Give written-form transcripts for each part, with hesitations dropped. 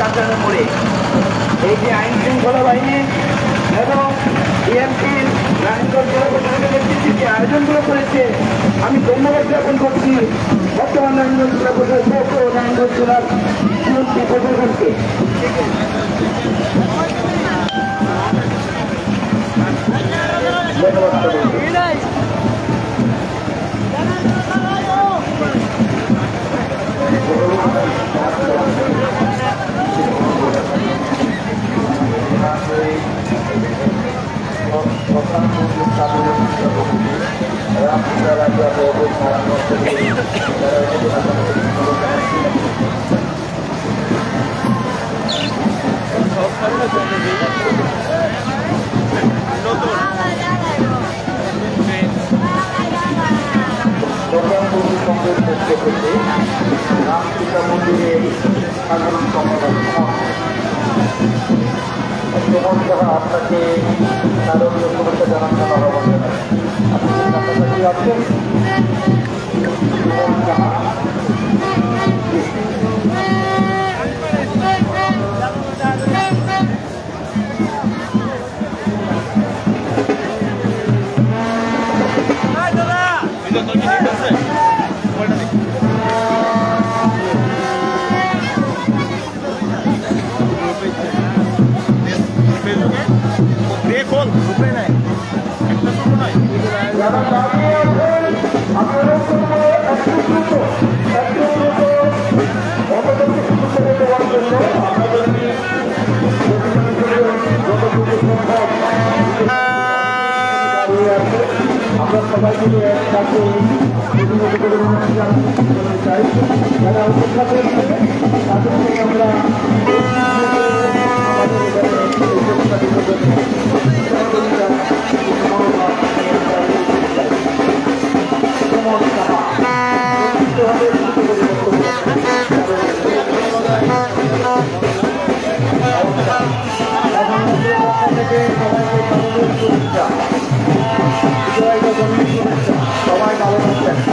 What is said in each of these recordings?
আচরণে মোড়ে এই যে আইন শৃঙ্খলা বাহিনী এবং বিএনপির নারায়ণগঞ্জ জেলা প্রশাসনের নেতৃত্বে যে আয়োজনগুলো করেছে আমি ধন্যবাদ জ্ঞাপন করছি বর্তমান নারায়ণগঞ্জ জেলা প্রশাসক ও নারায়ণগঞ্জ জেলার বিএনপি প্রশাসনকে। রামকৃষ্ণ মন্দিরে সাধারণ সম্পাদক আপনাকে নারকীয় শুভেচ্ছা জানাতে হবে আপনি কাছাকাছি আছেন। আমরা সবাই মিলে একসাথে চাই যারা অপেক্ষা করছে তাদেরকে আমরা সবাই ভালো থাকবেন।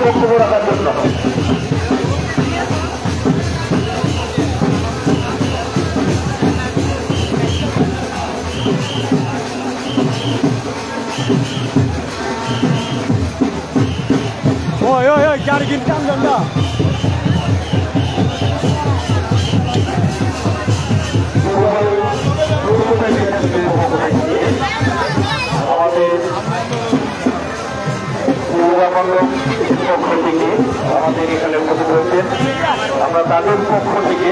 বক্তব্য রাখার জন্য Oi, oi, oi, chiaro che il cambio andà. তাদের পক্ষ থেকে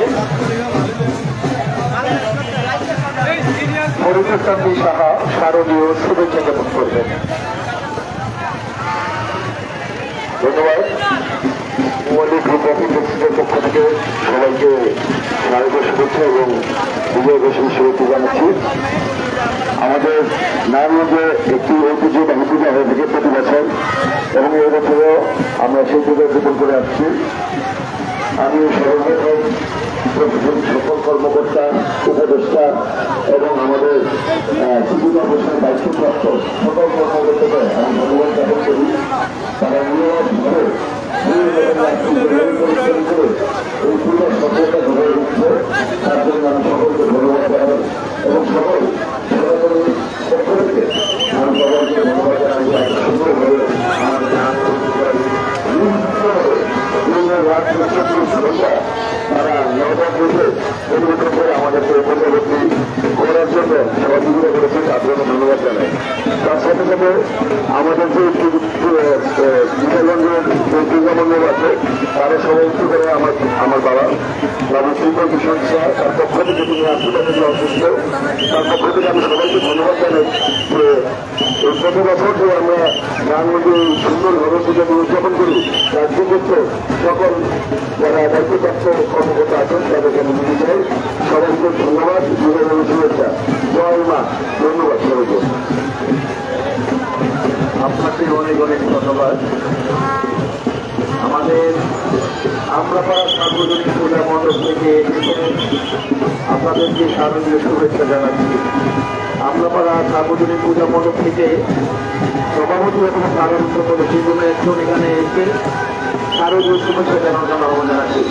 হরিপ্রসাদী সাহা শারদীয় শুভেচ্ছা জ্ঞাপন করবেন। ধন্যবাদ। মোবাইলের গ্রুপ অফিস এক্সিডের পক্ষ থেকে সবাইকে শারদীয় শুভেচ্ছা এবং বিজয় দশমীর শুভেচ্ছা জানাচ্ছি। আমাদের নারায়ণগঞ্জে একটি ঐতিহ্যবাহী পূজা হয়ে থাকে প্রতি বছর এবং এই বছরও আমরা সেই পূজা উদ্যাপন করে আসছি। আমি সর্বপ্রথম সকল কর্মকর্তা, উপদেষ্টা এবং আমাদের জীবিকা অবস্থায় দায়িত্বপ্রাপ্ত সকল কর্মকর্তাকে আমি ধন্যবাদ জ্ঞাপন করি। তারা নিরবভাবে এই পূজার সফলতা ধরে দিচ্ছে, তার জন্য আমি সকলকে ধন্যবাদ জানাই এবং সকল সরকারি পক্ষ থেকে আমি সবাইকে ধন্যবাদ জানাই। সুন্দরভাবে তারা নবদ বসে পরিবর্তন করে আমাদেরকে পূর্ববর্তী করার জন্য সহযোগিতা করেছে, তার জন্য ধন্যবাদ জানাই। তার সাথে সাথে আমাদের যে বিশালগঞ্জের যে দুর্গামন্ডল আছে তারা সভাপতি করে আমার বাবা শিল্পী সংস্থা, তার পক্ষ থেকে তিনি হাসপাতালে অসুস্থ, তার পক্ষ থেকে আমি সবাইকে ধন্যবাদ জানাই যে এই প্রতি বছর যে আমরা নারায়ণগঞ্জে সুন্দরভাবে পূজাটি উদযাপন করি তার ক্ষেত্রে সকল যারা দায়িত্বপ্রাপ্ত কর্মকর্তা আছেন তাদেরকে আমি নিতে চাই। সবাইকে ধন্যবাদ, শুভেচ্ছা। জয় মা। ধন্যবাদ সবাইকে। আপনাকে অনেক অনেক ধন্যবাদ। আমাদের আমরাপাড়া সার্বজনীন পূজা মণ্ডপ থেকে আপনাদেরকে শারদীয় শুভেচ্ছা জানাচ্ছি। আমরাপাড়া সার্বজনীন পূজা মণ্ডপ থেকে সভাপতি এবং সাধারণ করেছি কোনো একজন এখানে এসে শারদীয় শুভেচ্ছা জানানোর জন্য আহ্বান জানাচ্ছি।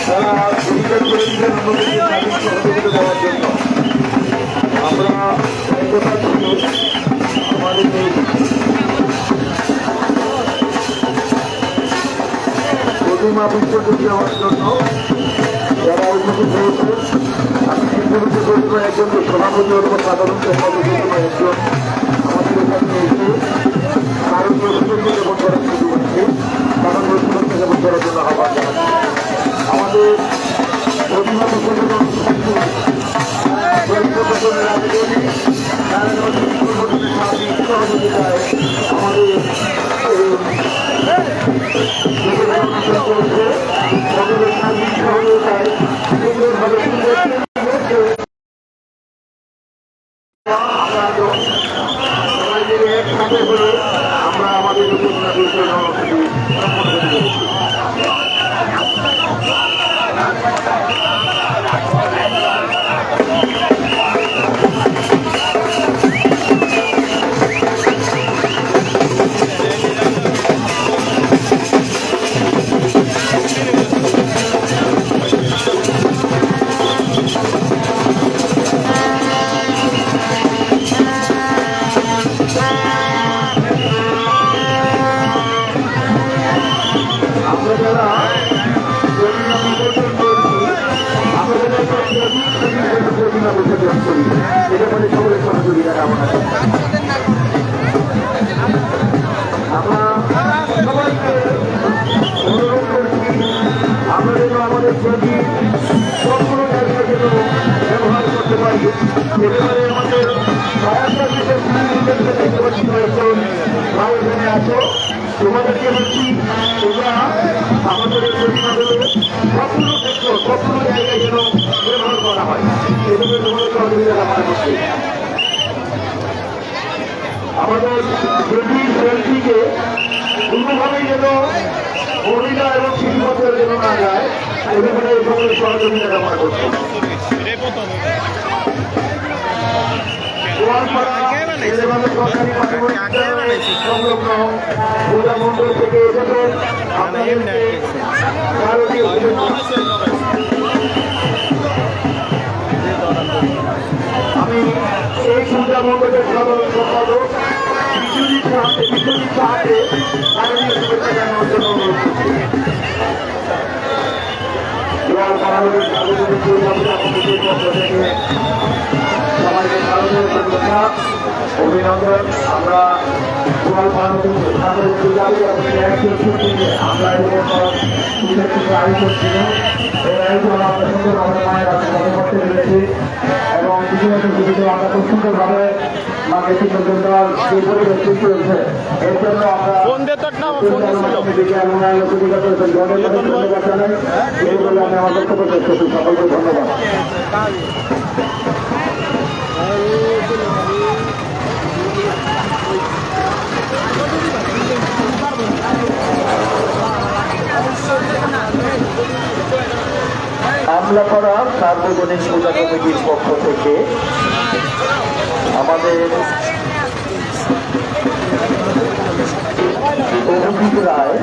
তারা অধিকার করে দিলেন সহযোগিতা দেওয়ার জন্য। আমরা আমাদের প্রতিমা বিসর্জন দেওয়ার জন্য যারা উপস্থিত হয়েছে, আমি শিল্পীকে বলব একজনকে সভাপতি অথবা সাধারণ সম্পাদক একজন আমাদের এখানে এসে ভারতীয় শুভেচ্ছা জ্ঞাপন করার সুযোগ আছে, ভারতীয় শুভেচ্ছা জ্ঞাপন করার জন্য আহ্বান জানাচ্ছি। আমাদের প্রতিমা বিসর্জন সহযোগিতায় আমাদের আমরা আমাদের আমাদের প্রতি সম্পূর্ণ জায়গায় যেন ব্যবহার করতে পারি। এবারে আমাদের এখানে আসো, তোমাদেরকে বলছি তোমরা আমাদের এই প্রতিমাগুলো সম্পূর্ণ ক্ষেত্র সম্পূর্ণ জায়গায় যেন ব্যবহার করা হয়, এভাবে তোমাদের সহযোগিতা কামনা করছি। আমাদের যদি সেলফিকে কোনোভাবেই যেন মহিলা এবং শিশুদের যেন না যায়, এভাবে সকলের সহযোগিতা কামনা করছি। গোয়ালপাড়া সরকারি মহাবিদ্যালয়ের সংলগ্ন পূজা মণ্ডল থেকে এসেছেন আপনাদেরকে শারদীয় শুভেচ্ছা। আমি এই পূজা মণ্ডলের সাধারণ সম্পাদক বিশ্বজিৎ সাহাকে শারদীয় শুভেচ্ছা জানানোর জন্য অনুরোধ করছি। সবাইকে শারদীয় শুভেচ্ছা অভিনন্দন। আমরা আমরা আয়োজন ছিল এই আয়োজন আমরা সুন্দর আমাদের মায়ের আশীর্বাদ করতে পেরেছি এবং কিছু আমরা খুব সুন্দরভাবে মাকে চিন্তা যে পরিবেশ সৃষ্টি হয়েছে এর জন্য আমরা ধন্যবাদ জানাই। এই বলে আমি আমার বক্তব্য শেষ করছি। সকলকে ধন্যবাদ। আমলাপাড়া সার্বজনীন পূজা কমিটির পক্ষ থেকে আমাদের অভিজিৎ রায়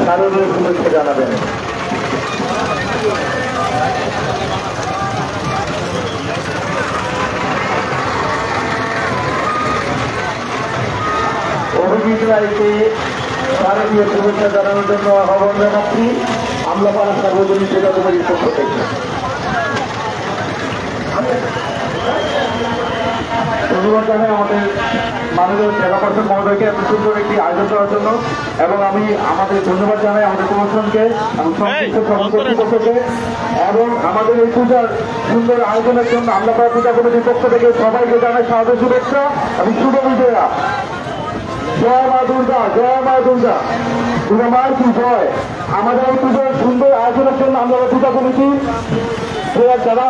শারদীয় শুভেচ্ছা জানাবেন। অভিজিৎ রায়কে শারদীয় শুভেচ্ছা জানানোর জন্য আহ্বান জানাচ্ছি আমলাপাড়া সার্বজনীন পূজা কমিটির পক্ষ থেকে। ধন্যবাদ জানাই আমাদের মাননীয় জেলা পরিষদ মহোদয়কে এত সুন্দর একটি আয়োজন করার জন্য এবং আমি আমাদের ধন্যবাদ জানাই আমাদের প্রশাসনকে এবং সংশ্লিষ্ট কর্তৃপক্ষকে এবং আমাদের এই পূজার সুন্দর আয়োজনের জন্য আমলাপাড়া পূজা কমিটির পক্ষ থেকে সবাইকে জানাই স্বাগত শুভেচ্ছা এবং শুভ বিজয়া। জয় মা দুর্গা, জয় মা দুর্গা, দুর্গা মায়ের কি জয়। আমাদের এই পুজোর সুন্দর আয়োজনের জন্য আমরা পূজা কমিটি যারা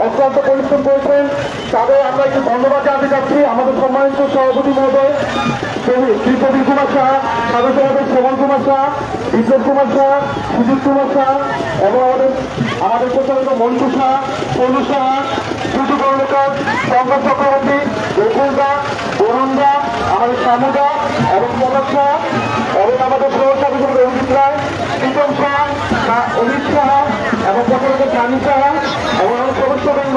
অত্যন্ত পরিশ্রম করেছেন তাদের আমরা একটু ধন্যবাদ জানাতে চাচ্ছি। আমাদের সম্মানিত সভাপতি মহোদয় শ্রী প্রবীর কুমার সাহা, সদস্য শ্রবণ কুমার সাহা, বিপ্লব কুমার সাহা, সুজিত কুমার সাহা এবং আমাদের প্রচলিত মন্টু সাহা, পলু সাহা, সুজু কর্মকার, শঙ্কর চক্রবর্তী, গোকুলদা, বরুণদা, আমাদের শ্যামুদা এবং প্রকাশ সাহা এবং আমাদের প্রবর্তক অভিজিৎ রায়, প্রীতম সাহা, অমিত সাহা এবং প্রচলিত জানি সাহা এবং আমার সদস্যবৃন্দ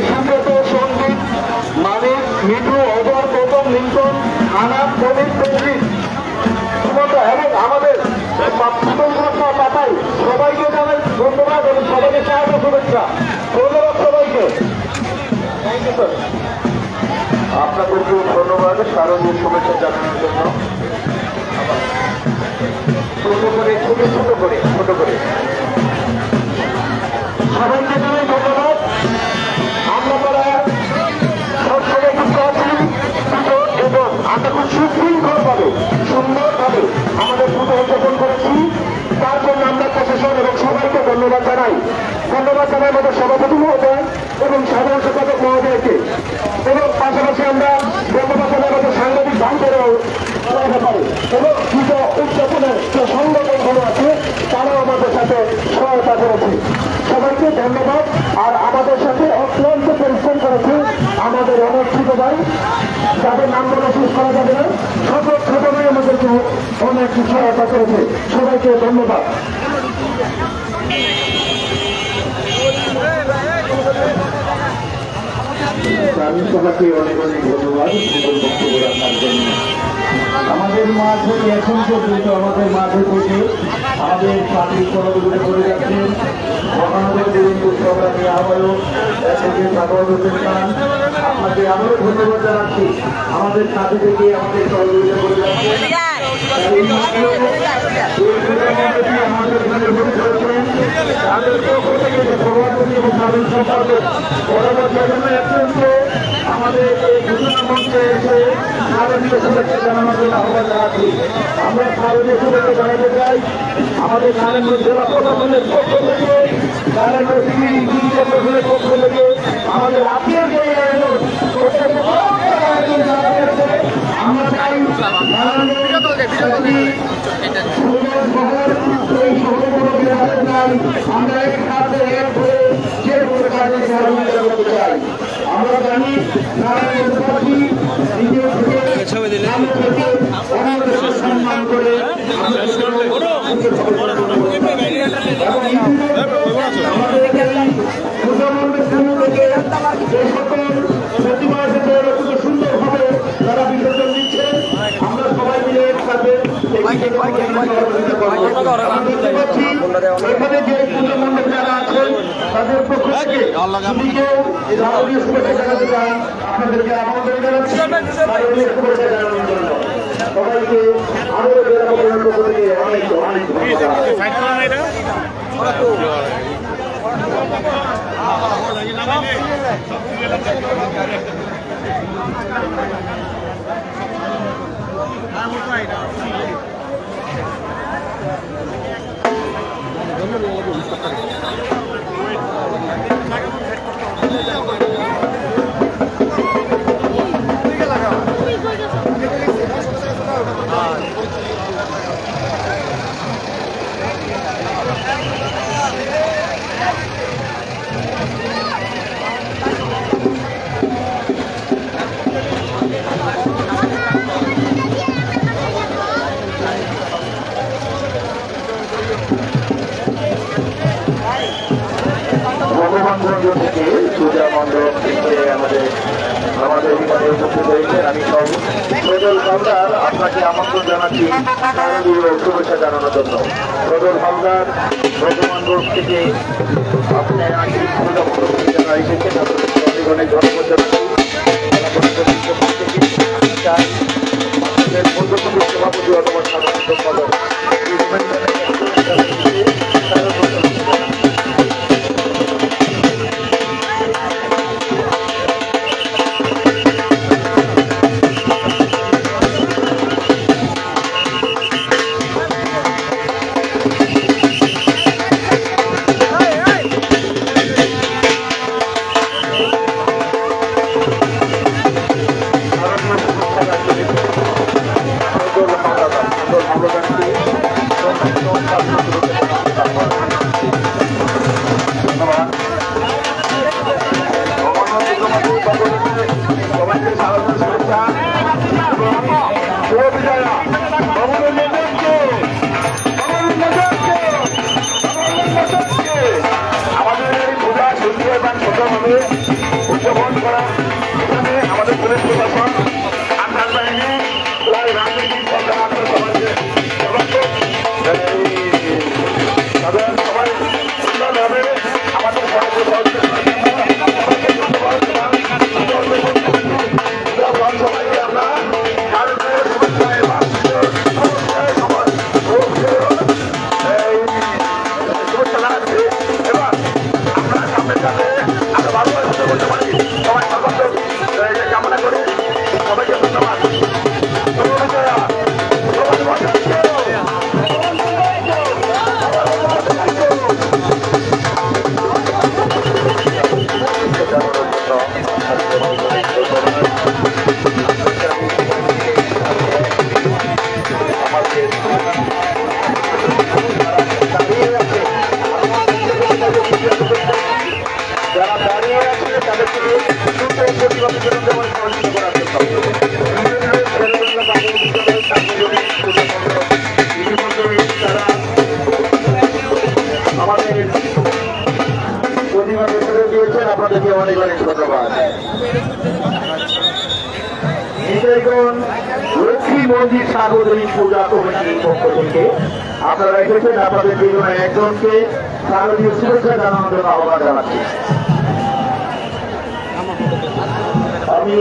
সুব্রত, সন্দীপ, মানিক, মিঠু, অজয়, গৌতম, লিঙ্কন, আনাম, প্রদীপ, প্রদীপ এবং আমাদের পাতাই সবাইকে জানাই ধন্যবাদ এবং সবাইকে স্বাগত শুভেচ্ছা। ধন্যবাদ সবাইকে। আপনাদেরকে ধন্যবাদ শারদীয় শুভেচ্ছা জানানোর জন্য। ছোট করে সবাইকে জানাই ধন্যবাদ। আমরা সবসময় খুব প্রাচীন এবং আমরা খুব সুশৃঙ্খলভাবে সুন্দরভাবে আমাদের পুজো উদযাপন করেছি। তার জন্য আমরা প্রশাসন এবং সবাইকে ধন্যবাদ জানাই। ধন্যবাদ জানাই আমাদের সভাপতি মহোদয় এবং সাধারণ সম্পাদক মহোদয়কে এবং পাশাপাশি আমরা ধন্যবাদ জানাই আমাদের সাংবাদিক ভাইদেরও ব্যাপারে এবং পুজো উদযাপনের যে সংগঠনগুলো আছে তারাও আমাদের সাথে সহায়তা করেছে। সবাইকে ধন্যবাদ। আর আমাদের সাথে অত্যন্ত পরিশ্রম করেছে আমাদের অনেক ছোট ভাই যাদের নাম বলে শেষ করা যাবে না, ছোট ভাই আমাদেরকে অনেক সহায়তা করেছে। সবাইকে ধন্যবাদ। আমি সবাইকে অনেক ধন্যবাদ বক্তব্য রাখার জন্য। আমাদের মাঝে এখন পর্যন্ত আমাদের মাঝে থেকে আমাদের পার্টির সভাপতি করে যাচ্ছেন মহানগর বিভিন্ন সংগ্রামী আহ্বায়ক সাগর হোসেন খান। আপনাকে আবারও ধন্যবাদ জানাচ্ছি আমাদের সাথে থেকে আমাদের সহযোগিতা করে যাচ্ছেন। তাদের পক্ষ থেকে সভাপতি এবং সাধারণ সম্পাদক আমাদের এই ঘোষণা মঞ্চে এসে শারদীয় শুভেচ্ছা জানানোর জন্য আহ্বান জানাচ্ছি। আমরা শারদীয় শুভেচ্ছা জানাতে চাই আমাদের নারায়ণগঞ্জ জেলা প্রশাসনের পক্ষ থেকে, নারায়ণগঞ্জ প্রশাসনের পক্ষ থেকে আমাদের আত্মীয় যে আমরা চাই আমরা এক হাতে এক হয়ে যে কোনো কাজে সহযোগিতা করতে চাই। আমরা জানি নারায়ণবাসী নিজে থেকে নাম থেকে অনাদের সম্মান করে আমরা আমাদের এখানে মুসলমানদের পক্ষ থেকে যে সকল প্রতিমা এসেছে অত্যন্ত সুন্দরভাবে তারা বিসর্জন দিচ্ছে। আমরা সবাই মিলে একসাথে এখানে যে পুজো মণ্ডপ যারা আছেন তাদের পক্ষ থেকে শারদীয় শুভেচ্ছা জানাতে চান, আপনাদেরকে আমন্ত্রণ জানাচ্ছি শারদীয় শুভেচ্ছা জানানোর জন্য। সবাইকে আরো পক্ষ থেকে অনেক অনেক ভগবানগঞ্জ থেকে পূজা মণ্ডপ থেকে আমাদের এখানে উপস্থিত হয়েছেন। আমি সব সদল হালদার আপনাকে আমন্ত্রণ জানাচ্ছি শারদীয় শুভেচ্ছা জানানোর জন্য। সদল হালদার ভগবানগঞ্জ থেকে আপনার আজকে পূজা মণ্ডপ থেকে যারা এসেছেন আপনাদের অনেক অনেক ধন্যবাদ জানাচ্ছি। চাই আপনাদের পূর্বতন সভাপতি অথবা সাধারণ সম্পাদক উদযাপন করা। এখানে আমাদের পুলিশ প্রশাসন আনসার বাহিনী প্রায় রাজনৈতিক সবাই সুন্দরভাবে আমাদের সবাইকে আমরা শুভেচ্ছা জানাচ্ছি। এবার আমরা সামনে সাথে আমরা ভালোভাবে করতে পারি সবাই কামনা করি। সবাইকে ধন্যবাদ। যারা দাঁড়িয়ে আছে তাদেরকে প্রতিবাদ দেওয়ার সহযোগিতা করার আমাদের প্রতিবাদ দিয়েছেন। আপনাদেরকে অনেক অনেক ধন্যবাদ। লক্ষ্মী মন্দির সার্বজনীন পূজা কমিটির পক্ষ থেকে আপনারা এসেছেন। আপনাদের বিভিন্ন একজনকে শারদীয় শুভেচ্ছা জানানোর জন্য আহ্বান জানাচ্ছি। আমি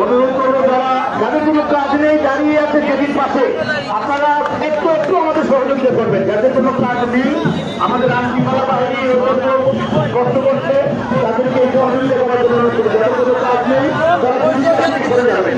অনুরোধ করবো যাদের কোনো কাজ নেই দাঁড়িয়ে আছে গেটের পাশে আপনারা একটু একটু আমাদের সহযোগিতা করবেন। যাদের কোনো কাজ নেই আমাদের আইনশৃঙ্খলা বাহিনী কষ্ট করছে তাদেরকে একটু সহযোগিতা করার জন্য অনুরোধ করবো। যাদের কোনো কাজ নেই তারা করে যাবেন।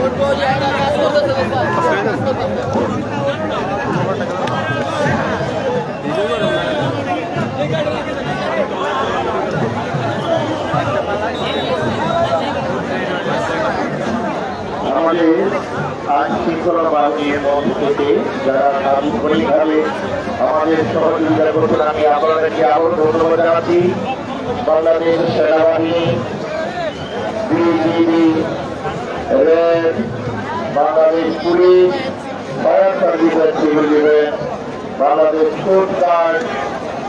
আমাদের আইন শৃঙ্খলা বাহিনীর মধ্য থেকে যারা সার্বক্ষণিকভাবে আমাদের সহযোগিতা করছেন, আমি আপনাদেরকে আরো ধন্যবাদ জানাচ্ছি। বাংলাদেশ সেনাবাহিনী, BGB, red, Bangladesh police, fire service and civil defence, Bangladesh coast guard,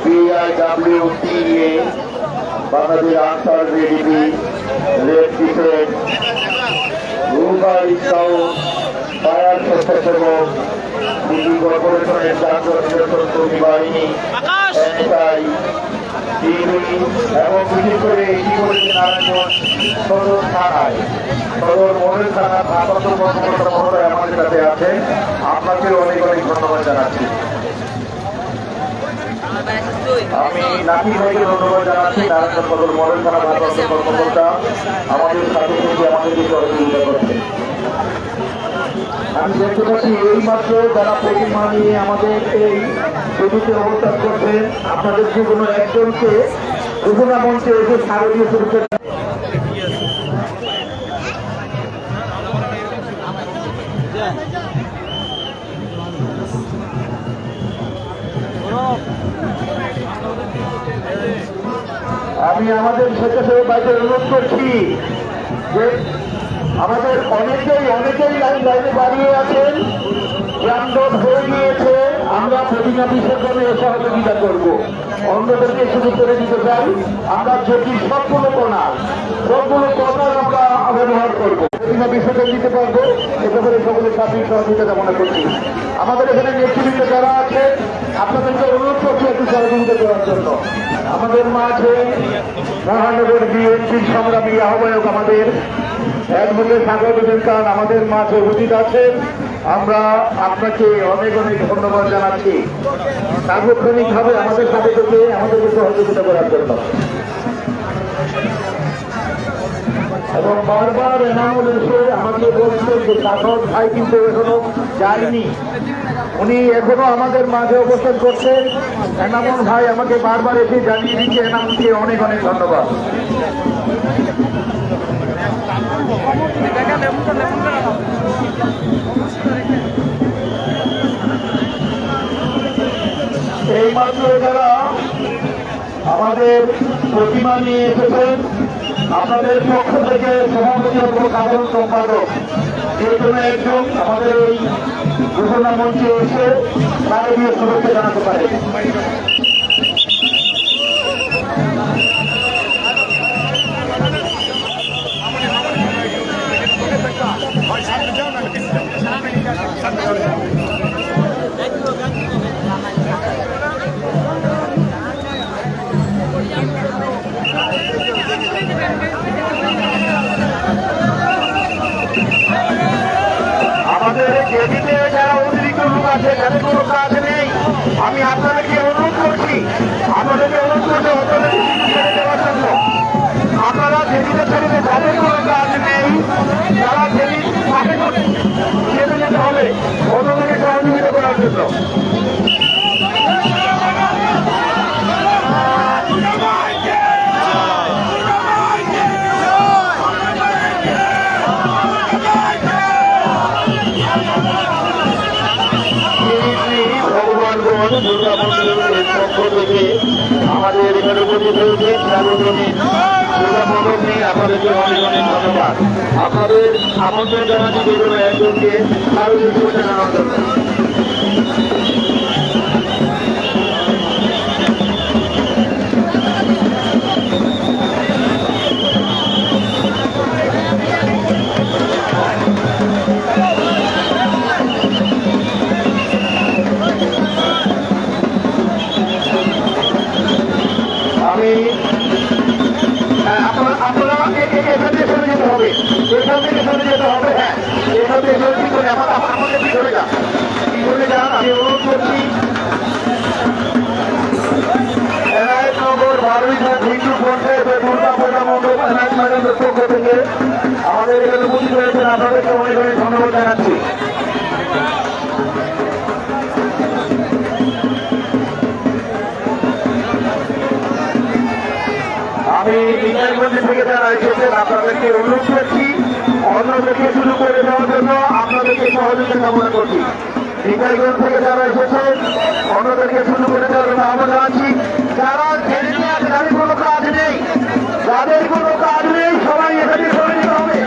BIWTA, Bangladesh Ansar VDP, red crescent, রুবাই স্কাউট, ফায়ার স্বেচ্ছাসেবক, সিটি কর্পোরেশনের যানজট নিয়ন্ত্রণ কর্মী বাহিনী, এনএসআই, টিভি এবং বিশেষ করে এটি করেছে নারায়ণগঞ্জ সদর থানায়, সদর মডেল থানার ভারপ্রাপ্ত কর্মকর্তা মহোদয় আমাদের কাছে আছে। আপনাকে অনেক অনেক ধন্যবাদ জানাচ্ছি। আমি নাকি ভাইকে ধন্যবাদ জানাচ্ছি, নারায়ণগঞ্জ সদর মডেল থানা ভারপ্রাপ্ত কর্মকর্তা আমাদের সাথে থেকে আমাদেরকে সহযোগিতা করছেন। আমি দেখতে পাচ্ছি এই মাত্র যারা প্রতিমা নিয়ে আমাদের এই ছবিতে অবস্থান করছেন, আপনাদের যে কোনো একজনকে ঘোষণা মঞ্চে এসে শারদীয় শুরু করে আমি আমাদের স্বেচ্ছাসেবক ভাইদের অনুরোধ করছি যে আমাদের অনেকেই লাইনে দাঁড়িয়ে আছেন, যানজট হয়ে গিয়েছে, আমরা প্রতিমা বিসর্জনে সহযোগিতা করবো, অন্যদেরকে শুরু করে দিতে চাই। আমরা যদি সবগুলো কর্নার আমরা ব্যবহার করবো, প্রতিমা বিসর্জন দিতে পারবো। এ ব্যাপারে সকলের সাথে সহযোগিতা কামনা করছি। আমাদের এখানে নেতৃবৃন্দ যারা আছে আপনাদেরকে অনুরোধ করছি একটু সহযোগিতা করার জন্য। আমাদের মাঝে মহানগর বিএনপির সংগ্রামী আহ্বায়ক আমাদের অ্যাডভোকেট সাগর খান আমাদের মাঝে উপস্থিত আছেন। আমরা আপনাকে অনেক অনেক ধন্যবাদ জানাচ্ছি সার্বক্ষণিকভাবে আমাদের সাথে থেকে আমাদেরকে সহযোগিতা করার জন্য। এবং বারবার এনামুল এসে আমাকে বলছেন যে সাগর ভাই কিন্তু এখনো যায়নি, উনি এখনো আমাদের মাঝে অবস্থান করছেন। এনামুল ভাই আমাকে বারবার এসে জানিয়ে দিচ্ছে, এনামুলকে অনেক অনেক ধন্যবাদ। এই মাত্র যারা আমাদের প্রতিমা নিয়ে এসেছেন, আপনাদের পক্ষ থেকে সভাপতি এবং সাধারণ সম্পাদক যে কোনো একজন আমাদের এই ঘোষণা মঞ্চে এসে শারদীয় শুভেচ্ছা জানাতে পারে। আমাদের জেডিতে যারা অতিরিক্ত লোক আছে, যাদের কোনো কাজ নেই, আমি আপনাদেরকে অনুরোধ করছি অটোমেটিক ছেড়ে দেওয়ার জন্য। আপনারা জেডিতে ছেড়ে যাদের কোনো কাজ নেই, তারা জেডি ছেড়ে যেতে হবে অটোমেটিক সহযোগিতা করার জন্য। দুর্গা মন্দিরের পক্ষ থেকে আমাদের এখানে উপস্থিত হয়েছে সার্বজনীন দুর্গা মণ্ডপ নিয়ে আপনাদেরকে অনেক অনেক ধন্যবাদ। আপনাদের আমন্ত্রণ জানাচ্ছি যে কোনো একজনকে শারদীয় শুভেচ্ছা জানানোর জন্য। আপনারা এখান থেকে সরে যেতে হবে, এখান থেকে সরে যেতে হবে। হ্যাঁ, এখান থেকে সরে কি করে আমাদের পিছনে যান, পিছনে যান। আমি অনুরোধ করছি এনায়েতনগর বারুইঘাট হিন্দু পঞ্চায়েতের দুর্গা পূজা মণ্ডপ এনায়েত ম্যাডামের পক্ষ থেকে আমাদের এখানে উপস্থিত হয়েছেন, আপনাদেরকে অনেক অনেক ধন্যবাদ জানাচ্ছি। আমি বিজয়গঞ্জ থেকে যারা এসেছেন আপনাদেরকে অনুরোধ করছি অন্যদেরকে শুরু করে দেওয়ার জন্য, আপনাদেরকে সহযোগিতা কামনা করছি। বিকাশগঞ্জ থেকে যারা এসেছেন অন্যদেরকে শুরু করে দেওয়ার জন্য আহ্বান জানাচ্ছি। যারা ছেড়ে নিয়ে আছে যাদের কোনো কাজ নেই, যাদের কোনো কাজ নেই সবাই এখানে চলে যেতে হবে।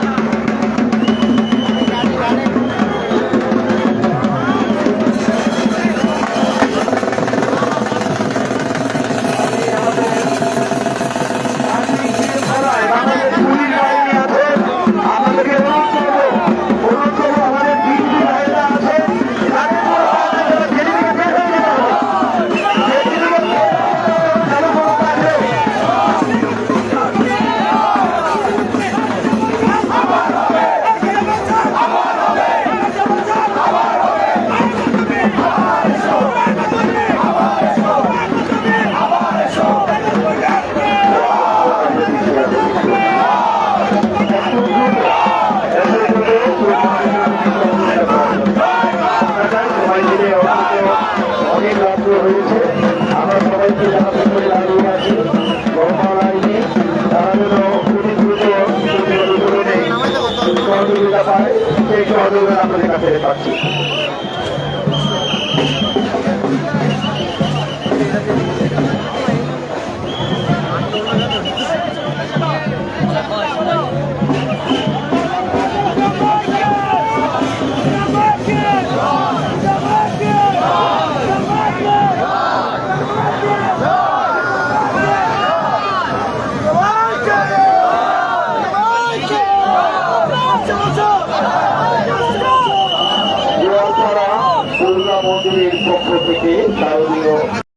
আমাদের পুলিশ বাহিনী আছে, আমাদেরকে অনুরোধ করবো আমাদের ডিউটি ভাইরা আছে, যাদের কোনো কাজ নেই তারা ছেড়ে দিয়ে বের হয়ে যেতে হবে। যাদের কোনো কাজ নেই সবাই মিলে অনেক রাত্র হয়েছে। আমরা সবাইকে জানাতে করে দাঁড়িয়ে আছি গরমাল আইনে তারা যেন খুবই দ্রুত সহযোগিতা পায়, সেই সহযোগিতা আপনাদের কাছে পাচ্ছি। দুর্গা মন্দিরের পক্ষ থেকে